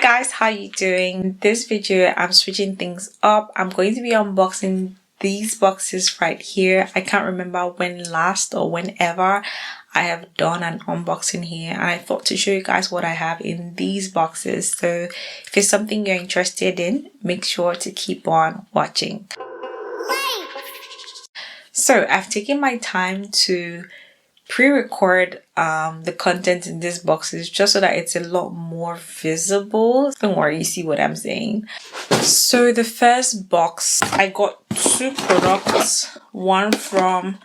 guys, how you doing? In this video I'm switching things up. I'm going to be unboxing these boxes right here. I can't remember when last or whenever I have done an unboxing here, and I thought to show you guys what I have in these boxes. So if it's something you're interested in, make sure to keep on watching. So I've taken my time to pre-record the content in these boxes just so that it's a lot more visible. Don't worry, you see what I'm saying. So the first box, I got two products, one from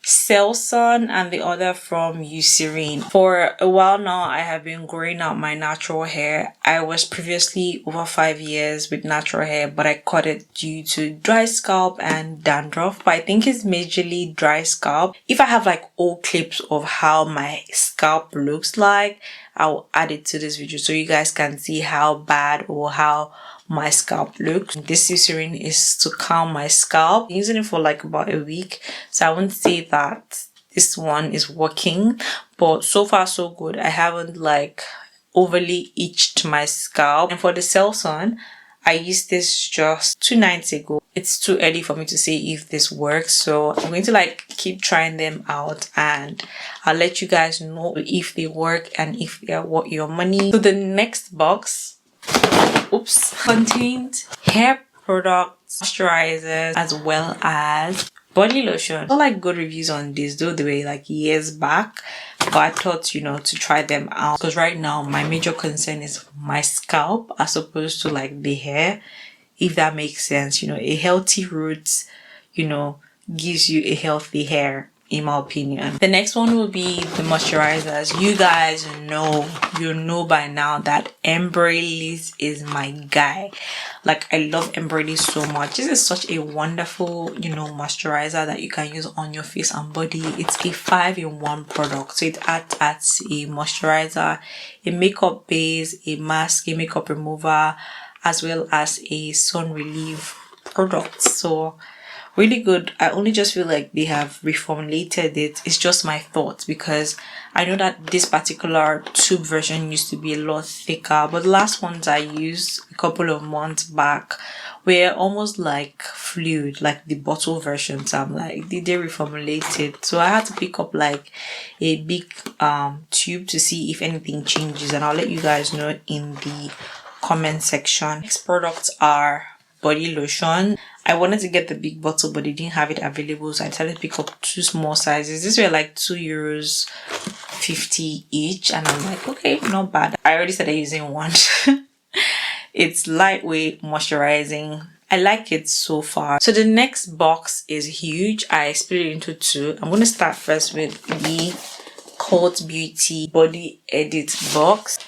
Selfless and the other from Eucerin. For a while now, I have been growing out my natural hair. I was previously over 5 years with natural hair, but I cut it due to dry scalp and dandruff. But I think it's majorly dry scalp. If I have like old clips of how my scalp looks like, I'll add it to this video so you guys can see how bad or how my scalp looks. This Eucerin is to calm my scalp. I'm using it for like about a week, so I won't say that this one is working, but so far so good. I haven't like overly itched my scalp. And for the Selfless, I used this just 2 nights ago. It's too early for me to say if this works, so I'm going to like keep trying them out and I'll let you guys know if they work and if they're worth your money. So the next box contained hair products, moisturizers, as well as body lotion. Not like good reviews on this, though they were like years back, but I thought, you know, to try them out because right now my major concern is my scalp as opposed to like the hair, if that makes sense. You know, a healthy root, you know, gives you a healthy hair, in my opinion. The next one will be the moisturizers. You guys know, you know by now that Embryolisse is my guy. Like, I love Embryolisse so much. This is such a wonderful, you know, moisturizer that you can use on your face and body. It's a 5-in-1 product, so it adds a moisturizer, a makeup base, a mask, a makeup remover, as well as a sun relief product. So really good. I only just feel like they have reformulated it. It's just my thoughts because I know that this particular tube version used to be a lot thicker, but the last ones I used a couple of months back were almost like fluid, like the bottle version. So I'm like, did they reformulate it? So I had to pick up like a big tube to see if anything changes, and I'll let you guys know in the comment section. Next products are body lotion. I wanted to get the big bottle, but they didn't have it available, so I decided to pick up 2 small sizes. These were like €2.50 each, and I'm like, okay, not bad. I already started using one. It's lightweight, moisturizing. I like it so far. So the next box is huge. I split it into 2. I'm going to start first with the Cult Beauty Body Edit box.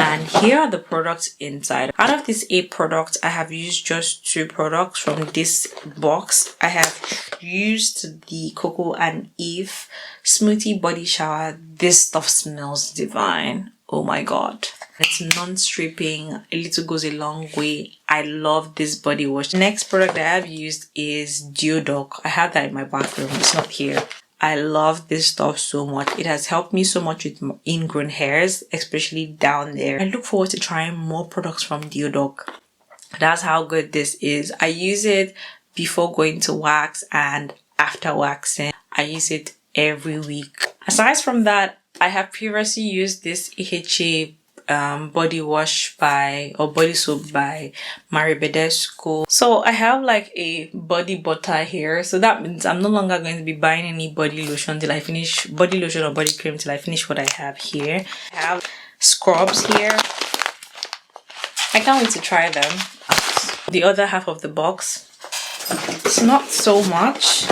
And here are the products inside. Out of these 8 products, I have used just 2 products from this box. I have used the Coco and Eve Smoothie Body Shower. This stuff smells divine. Oh my god. It's non-stripping. A little goes a long way. I love this body wash. The next product that I have used is Detox. I have that in my bathroom. It's not here. I love this stuff so much. It has helped me so much with ingrown hairs, especially down there. I look forward to trying more products from Detox. That's how good this is. I use it before going to wax and after waxing. I use it every week. Aside from that, I have previously used this EHA body wash or body soap by Badescu. So I have like a body butter here, so that means I'm no longer going to be buying any body lotion till I finish body lotion or body cream till I finish what I have here. I have scrubs here. I can't wait to try them. The other half of the box, it's not so much.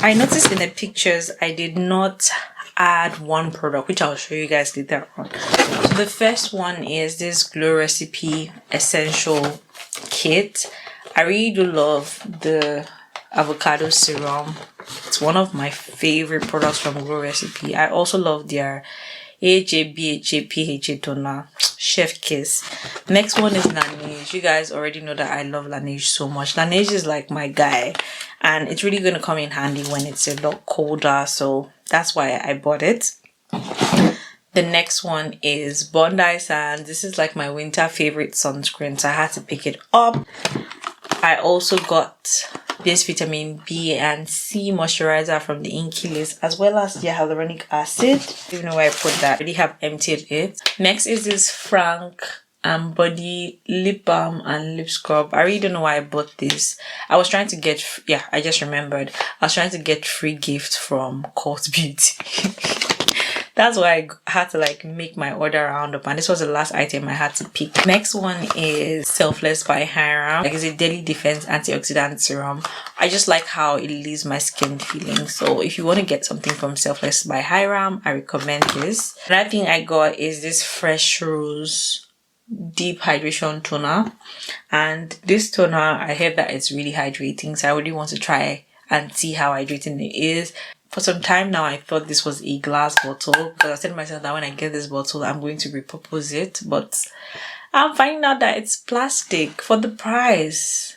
I noticed in the pictures I did not add one product, which I'll show you guys later on. So the first one is this Glow Recipe Essential Kit. I really do love the avocado serum. It's one of my favorite products from Glow Recipe. I also love their AHA, BHA, PHA toner. Chef kiss. Next one is Laneige. You guys already know that I love Laneige so much. Laneige is like my guy, and it's really going to come in handy when it's a lot colder, so that's why I bought it. The next one is Bondi Sands. This is like my winter favorite sunscreen, so I had to pick it up. I also got this vitamin B and C moisturizer from the Inkey list, as well as the hyaluronic acid. Even though I put that, I already have emptied it. Next is this Frank and Body lip balm and lip scrub. I really don't know why I bought this. I was trying to get, I just remembered. I was trying to get free gifts from Cult Beauty. That's why I had to like make my order round up, and this was the last item I had to pick. Next one is Selfless by Hyram. Like, it's a daily defense antioxidant serum. I just like how it leaves my skin feeling. So if you want to get something from Selfless by Hyram, I recommend this. Another thing I got is this Fresh Rose Deep Hydration Toner, and this toner, I heard that it's really hydrating, so I really want to try and see how hydrating it is. For some time now, I thought this was a glass bottle, because I said to myself that when I get this bottle, I'm going to repurpose it. But I'm finding out that it's plastic for the price.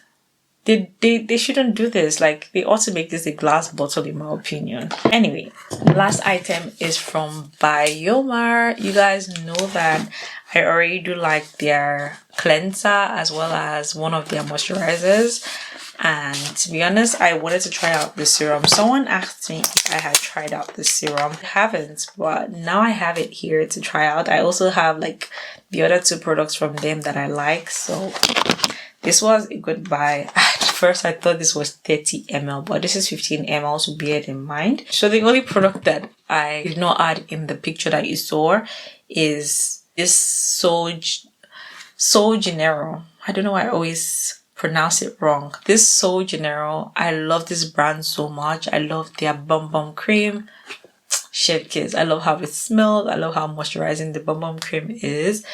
They shouldn't do this. Like, they ought to make this a glass bottle, in my opinion. Anyway, the last item is from Byoma. You guys know that I already do like their cleanser as well as one of their moisturizers. And to be honest, I wanted to try out the serum. Someone asked me if I had tried out the serum. I haven't, but now I have it here to try out. I also have like the other two products from them that I like. So this was a good buy. At first, I thought this was 30 ml, but this is 15 ml, so bear it in mind. So the only product that I did not add in the picture that you saw is this Janeiro. I don't know why I always pronounce it wrong. This Janeiro, I love this brand so much. I love their bum cream. Chef kiss. I love how it smells. I love how moisturizing the bum cream is.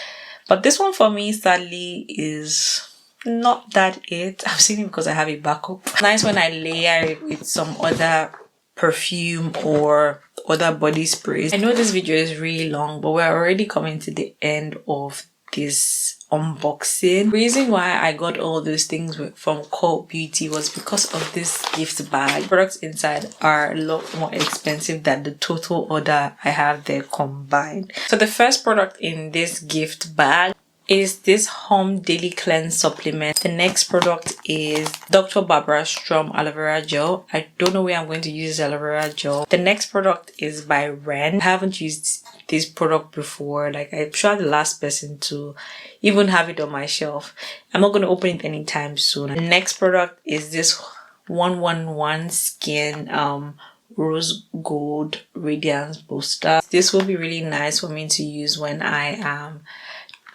But this one for me, sadly, is not that it. I'm saying it because I have a backup. Nice when I layer it with some other perfume or other body sprays. I know this video is really long, but we're already coming to the end of this unboxing. The reason why I got all those things from Cult Beauty was because of this gift bag. Products inside are a lot more expensive than the total order I have there combined. So the first product in this gift bag is this Home Daily Cleanse Supplement. The next product is Dr. Barbara Sturm Aloe Vera Gel. I don't know where I'm going to use aloe vera gel. The next product is by Ren. I haven't used this product before. Like, I'm sure the last person to even have it on my shelf. I'm not going to open it anytime soon. The next product is this 111 Skin Rose Gold Radiance Booster. This will be really nice for me to use when I am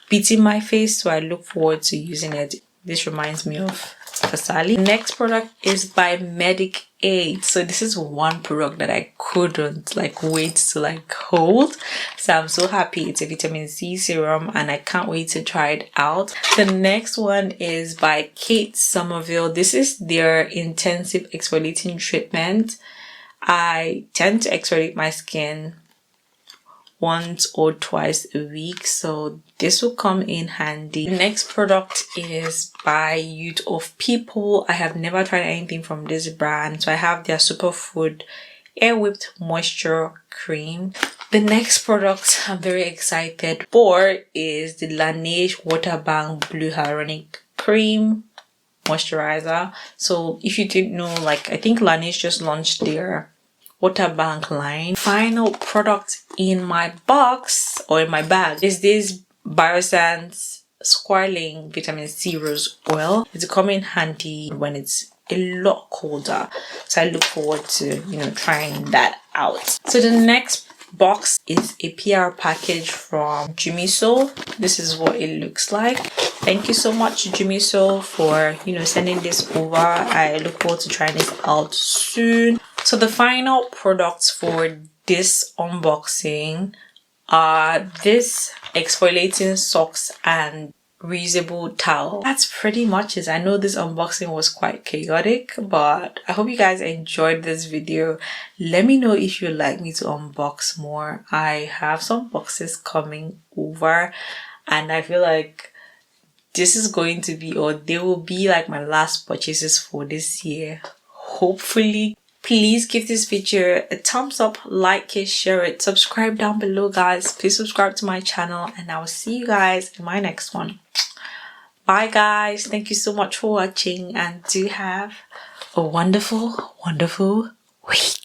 beating my face, so I look forward to using it. This reminds me of Fasali. Next product is by Medic Aid. So this is one product that I couldn't wait to hold. So I'm so happy. It's a vitamin C serum and I can't wait to try it out. The next one is by Kate Somerville. This is their intensive exfoliating treatment. I tend to exfoliate my skin once or twice a week, so this will come in handy. The next product is by Youth of People. I have never tried anything from this brand, so I have their Superfood Air Whipped Moisture Cream. The next product I'm very excited for is the Laneige Water Bank Blue Hyaluronic Cream Moisturizer. So if you didn't know, I think Laneige just launched their Water Bank line. Final product in my box or in my bag is this Biossance Squalane Vitamin C Rose Oil. It's coming handy when it's a lot colder, so I look forward to trying that out. So the next box is a PR package from Jumiso. This is what it looks like. Thank you so much, Jumiso, for sending this over. I look forward to trying this out soon. So the final products for this unboxing are this exfoliating socks and reusable towel. That's pretty much it. I know this unboxing was quite chaotic, but I hope you guys enjoyed this video. Let me know if you'd like me to unbox more. I have some boxes coming over and I feel like this is going to be, or they will be, my last purchases for this year. Hopefully, Please give this video a thumbs up, like it, share it, subscribe down below, guys. Please subscribe to my channel, and I will see you guys in my next one. Bye guys, thank you so much for watching, and do have a wonderful week.